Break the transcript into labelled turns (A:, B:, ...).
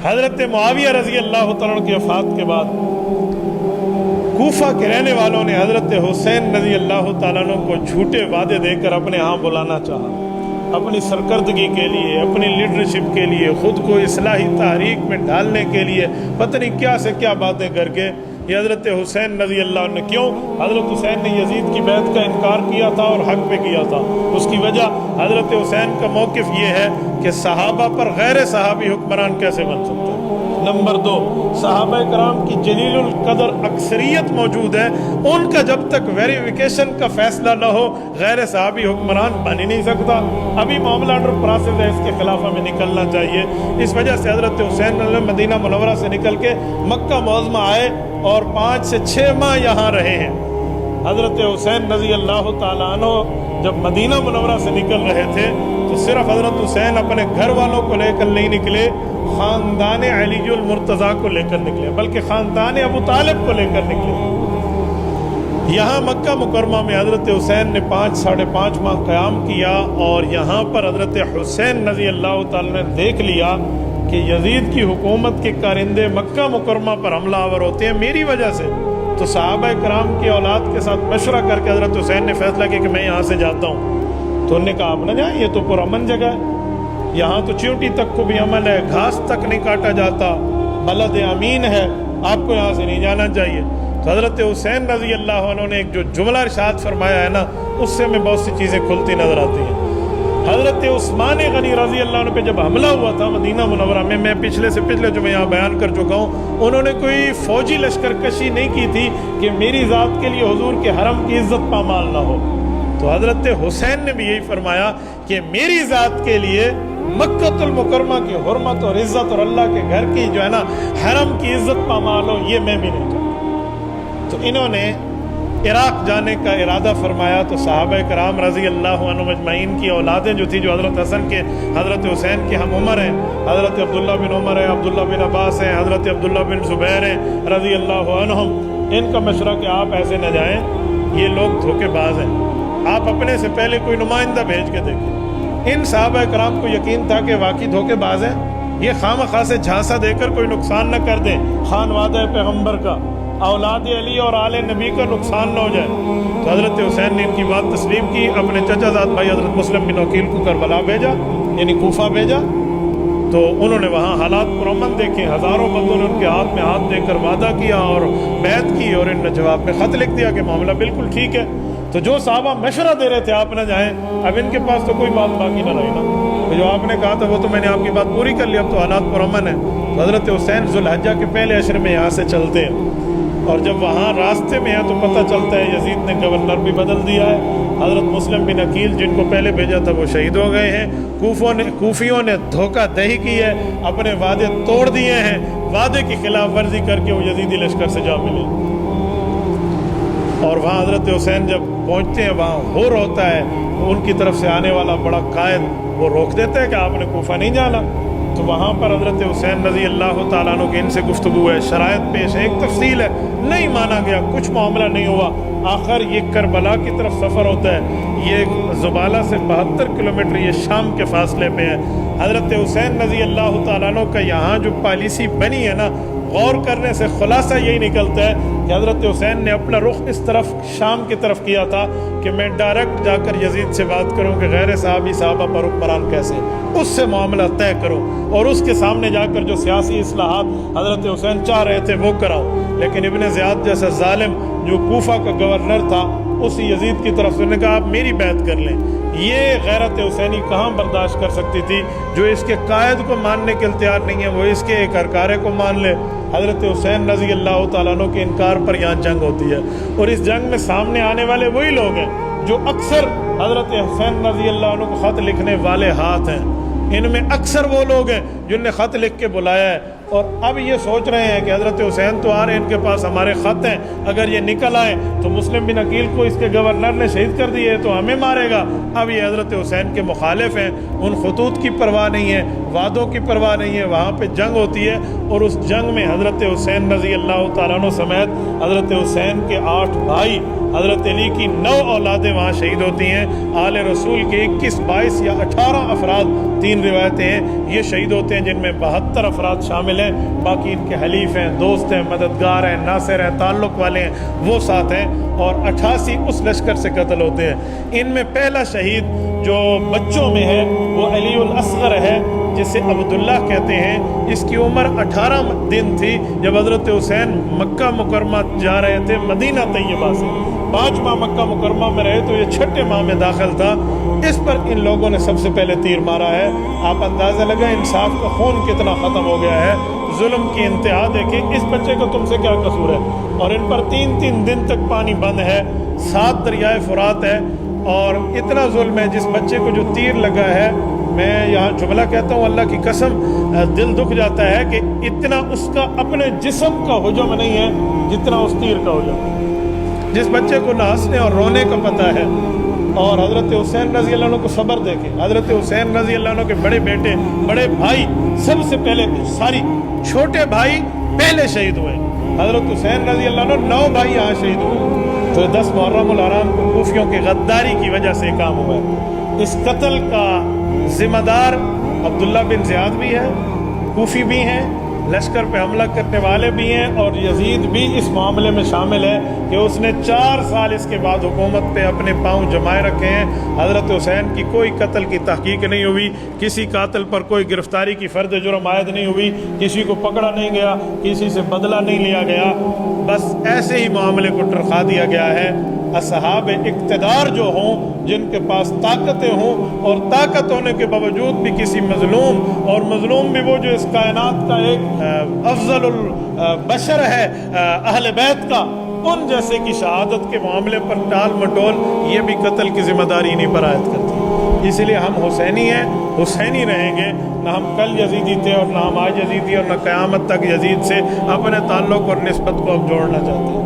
A: حضرت معاویہ رضی اللہ تعالیٰ عنہ کی وفات کے بعد کوفہ کے رہنے والوں نے حضرت حسین رضی اللہ تعالیٰ عنہ کو جھوٹے وعدے دے کر اپنے ہاں بلانا چاہا، اپنی سرکردگی کے لیے، اپنی لیڈرشپ کے لیے، خود کو اصلاحی تحریک میں ڈالنے کے لیے پتہ نہیں کیا سے کیا باتیں کر کے یہ حضرت حسین رضی اللہ عنہ نے کیوں؟ حضرت حسین نے یزید کی بیعت کا انکار کیا تھا اور حق پہ کیا تھا۔ اس کی وجہ حضرت حسین کا موقف یہ ہے کہ صحابہ پر غیر صحابی حکمران کیسے بن سکتا ہے۔ نمبر 2، صحابہ کرام کی جلیل القدر اکثریت موجود ہے، ان کا جب تک ویریفیکیشن کا فیصلہ نہ ہو غیر صحابی حکمران بن ہی نہیں سکتا۔ ابھی معاملہ انڈر پروسیس ہے، اس کے خلاف ہمیں نکلنا چاہیے۔ اس وجہ سے حضرت حسین مدینہ منورہ سے نکل کے مکہ معظمہ آئے اور 5 سے 6 ماہ یہاں رہے ہیں۔ حضرت حسین رضی اللہ تعالیٰ عنہ جب مدینہ منورہ سے نکل رہے تھے تو صرف حضرت حسین اپنے گھر والوں کو لے کر نہیں نکلے، خاندان علی المرتضیٰ کو لے کر نکلے، بلکہ خاندان ابو طالب کو لے کر نکلے۔ یہاں مکہ مکرمہ میں حضرت حسین نے 5 – 5.5 ماہ قیام کیا، اور یہاں پر حضرت حسین رضی اللہ تعالیٰ نے دیکھ لیا کہ یزید کی حکومت کے کارندے مکہ مکرمہ پر حملہ آور ہوتے ہیں میری وجہ سے، تو صحابہ کرام کی اولاد کے ساتھ مشورہ کر کے حضرت حسین نے فیصلہ کیا کہ میں یہاں سے جاتا ہوں۔ تو انہوں نے کہا آپ نہ جائیں، یہ تو پرامن جگہ ہے، یہاں تو چیونٹی تک کو بھی عمل ہے، گھاس تک نہیں کاٹا جاتا، بلد امین ہے، آپ کو یہاں سے نہیں جانا چاہیے۔ تو حضرت حسین رضی اللہ عنہ نے ایک جو جملہ ارشاد فرمایا ہے نا، اس سے ہمیں بہت سی چیزیں کھلتی نظر آتی ہیں۔ حضرت عثمان غنی رضی اللہ عنہ پہ جب حملہ ہوا تھا مدینہ منورہ میں پچھلے جو میں یہاں بیان کر چکا ہوں، انہوں نے کوئی فوجی لشکر کشی نہیں کی تھی کہ میری ذات کے لیے حضور کے حرم کی عزت پامال نہ ہو۔ تو حضرت حسین نے بھی یہی فرمایا کہ میری ذات کے لیے مکہ المکرمہ کی حرمت اور عزت اور اللہ کے گھر کی جو ہے نا حرم کی عزت پامال ہو، یہ میں بھی نہیں چاہتا۔ تو انہوں نے عراق جانے کا ارادہ فرمایا، تو صحابہ کرام رضی اللہ عنہ مجمعین کی اولادیں جو تھی، جو حضرت حسن کے حضرت حسین کے ہم عمر ہیں، حضرت عبداللہ بن عمر ہیں، عبداللہ بن عباس ہیں، حضرت عبداللہ بن زبیر ہیں رضی اللہ عنہم، ان کا مشورہ کہ آپ ایسے نہ جائیں، یہ لوگ دھوکے باز ہیں، آپ اپنے سے پہلے کوئی نمائندہ بھیج کے دیکھیں۔ ان صحابہ کرام کو یقین تھا کہ واقعی دھوکے باز ہیں، یہ خواہ سے جھانسا دے کر کوئی نقصان نہ کر دیں، خانوادہ پیغمبر کا، اولاد علی اور آل نبی کا نقصان نہ ہو جائے۔ تو حضرت حسین نے ان کی بات تسلیم کی، اپنے چچا زاد بھائی حضرت مسلم بن عقیل کو کربلا بھیجا، یعنی کوفہ بھیجا۔ تو انہوں نے وہاں حالات پرامن دیکھے، ہزاروں بندوں نے ان کے ہاتھ میں ہاتھ دے کر وعدہ کیا اور بیعت کی، اور ان نے جواب میں خط لکھ دیا کہ معاملہ بالکل ٹھیک ہے۔ تو جو صحابہ مشورہ دے رہے تھے آپ نہ جائیں، اب ان کے پاس تو کوئی بات باقی نہ رہی نا، تو جو آپ نے کہا تھا وہ تو میں نے آپ کی بات پوری کر لی، اب تو حالات پرامن ہیں۔ تو حضرت حسین ذوالحجہ کے پہلے عشر میں یہاں سے چلتے ہیں، اور جب وہاں راستے میں ہیں تو پتہ چلتا ہے یزید نے گورنر بھی بدل دیا ہے، حضرت مسلم بن عقیل جن کو پہلے بھیجا تھا وہ شہید ہو گئے ہیں، کوفیوں نے دھوکہ دہی کی ہے، اپنے وعدے توڑ دیے ہیں، وعدے کی خلاف ورزی کر کے وہ یزیدی لشکر سے جا ملے، اور وہاں حضرت حسین جب پہنچتے ہیں وہاں ہور ہوتا ہے، ان کی طرف سے آنے والا بڑا قائد وہ روک دیتا ہے کہ آپ نے کوفہ نہیں جانا۔ تو وہاں پر حضرت حسین رضی اللہ تعالیٰ عنہ کی ان سے گفتگو ہے، شرائط پیش ہے، ایک تفصیل ہے، نہیں مانا گیا، کچھ معاملہ نہیں ہوا۔ آخر یہ کربلا کی طرف سفر ہوتا ہے، یہ زبالہ سے 72 کلومیٹر یہ شام کے فاصلے پہ ہے۔ حضرت حسین رضی اللہ تعالیٰ عنہ کا یہاں جو پالیسی بنی ہے نا، غور کرنے سے خلاصہ یہی نکلتا ہے کہ حضرت حسین نے اپنا رخ اس طرف شام کی طرف کیا تھا کہ میں ڈائریکٹ جا کر یزید سے بات کروں کہ غیر صحابہ پر حکمران کیسے، اس سے معاملہ طے کروں، اور اس کے سامنے جا کر جو سیاسی اصلاحات حضرت حسین چاہ رہے تھے وہ کراؤں۔ لیکن ابن زیاد جیسا ظالم جو کوفہ کا گورنر تھا، اس یزید کی طرف سے انہوں نے کہا آپ میری بیعت کر لیں۔ یہ غیرت حسینی کہاں برداشت کر سکتی تھی، جو اس کے قائد کو ماننے کے تیار نہیں ہے وہ اس کے ایک ارکارے کو مان لے۔ حضرت حسین رضی اللہ تعالیٰ عنہ کے انکار پر یہاں جنگ ہوتی ہے، اور اس جنگ میں سامنے آنے والے وہی لوگ ہیں جو اکثر حضرت حسین رضی اللہ عنہ کو خط لکھنے والے ہاتھ ہیں، ان میں اکثر وہ لوگ ہیں جن نے خط لکھ کے بلایا ہے اور اب یہ سوچ رہے ہیں کہ حضرت حسین تو آ رہے ہیں، ان کے پاس ہمارے خط ہیں، اگر یہ نکل آئے تو مسلم بن عقیل کو اس کے گورنر نے شہید کر دیے تو ہمیں مارے گا۔ اب یہ حضرت حسین کے مخالف ہیں، ان خطوط کی پرواہ نہیں ہے، وعدوں کی پرواہ نہیں ہے، وہاں پہ جنگ ہوتی ہے، اور اس جنگ میں حضرت حسین رضی اللہ تعالیٰ عنہ سمیت حضرت حسین کے 8 بھائی، حضرت علی کی 9 اولادیں وہاں شہید ہوتی ہیں، آل رسول کے 21، 22 یا 18 افراد، 3 روایتیں ہیں، یہ شہید ہوتے ہیں، جن میں 72 افراد شامل ہیں، باقی ان کے حلیف ہیں، دوست ہیں، مددگار ہیں، ناصر ہیں، تعلق والے ہیں، وہ ساتھ ہیں، اور 88 اس لشکر سے قتل ہوتے ہیں۔ ان میں پہلا شہید جو بچوں میں ہے وہ علی الاصغر ہے، جسے عبداللہ کہتے ہیں۔ اس کی عمر 18 دن تھی جب حضرت حسین مکہ مکرمہ جا رہے تھے مدینہ طیبہ سے، 5 ماہ مکہ مکرمہ میں رہے تو یہ 6 ماہ میں داخل تھا۔ اس پر ان لوگوں نے سب سے پہلے تیر مارا ہے۔ آپ اندازہ لگا انصاف کا خون کتنا ختم ہو گیا ہے، ظلم کی انتہا دیکھیں، اس بچے کو تم سے کیا قصور ہے؟ اور ان پر 3 دن تک پانی بند ہے، 7 دریائے فرات ہے، اور اتنا ظلم ہے۔ جس بچے کو جو تیر لگا ہے، میں یہاں جملہ کہتا ہوں اللہ کی قسم، دل دکھ جاتا ہے کہ اتنا اس کا اپنے جسم کا حجم نہیں ہے جتنا اس تیر کا حجم ہے۔ جس بچے کو نہ ہنسنے اور رونے کا پتہ ہے، اور حضرت حسین رضی اللہ عنہ کو صبر دیکھیں، حضرت حسین رضی اللہ عنہ کے بڑے بیٹے، بڑے بھائی سب سے پہلے، چھوٹے بھائی پہلے شہید ہوئے، حضرت حسین رضی اللہ عنہ 9 بھائی یہاں شہید ہوئے، تو 10 محرم الحرام کو کوفیوں کی غداری کی وجہ سے کام ہوا ہے۔ اس قتل کا ذمہ دار عبداللہ بن زیاد بھی ہے، کوفی بھی ہیں، لشکر پہ حملہ کرنے والے بھی ہیں، اور یزید بھی اس معاملے میں شامل ہے کہ اس نے 4 سال اس کے بعد حکومت پہ اپنے پاؤں جمائے رکھے ہیں۔ حضرت حسین کی کوئی قتل کی تحقیق نہیں ہوئی، کسی قاتل پر کوئی گرفتاری کی فرد جرم عائد نہیں ہوئی، کسی کو پکڑا نہیں گیا، کسی سے بدلہ نہیں لیا گیا، بس ایسے ہی معاملے کو ٹرخا دیا گیا ہے۔ اصحاب اقتدار جو ہوں، جن کے پاس طاقتیں ہوں، اور طاقت ہونے کے باوجود بھی کسی مظلوم، اور مظلوم بھی وہ جو اس کائنات کا ایک افضل البشر ہے، اہل بیت کا، ان جیسے کی شہادت کے معاملے پر ٹال مٹول، یہ بھی قتل کی ذمہ داری نہیں پر عائد کرتی۔ اس لیے ہم حسینی ہیں، حسینی رہیں گے، نہ ہم کل یزیدی تھے اور نہ ہم آج یزیدی، اور نہ قیامت تک یزید سے اپنے تعلق اور نسبت کو اب جوڑنا چاہتے ہیں۔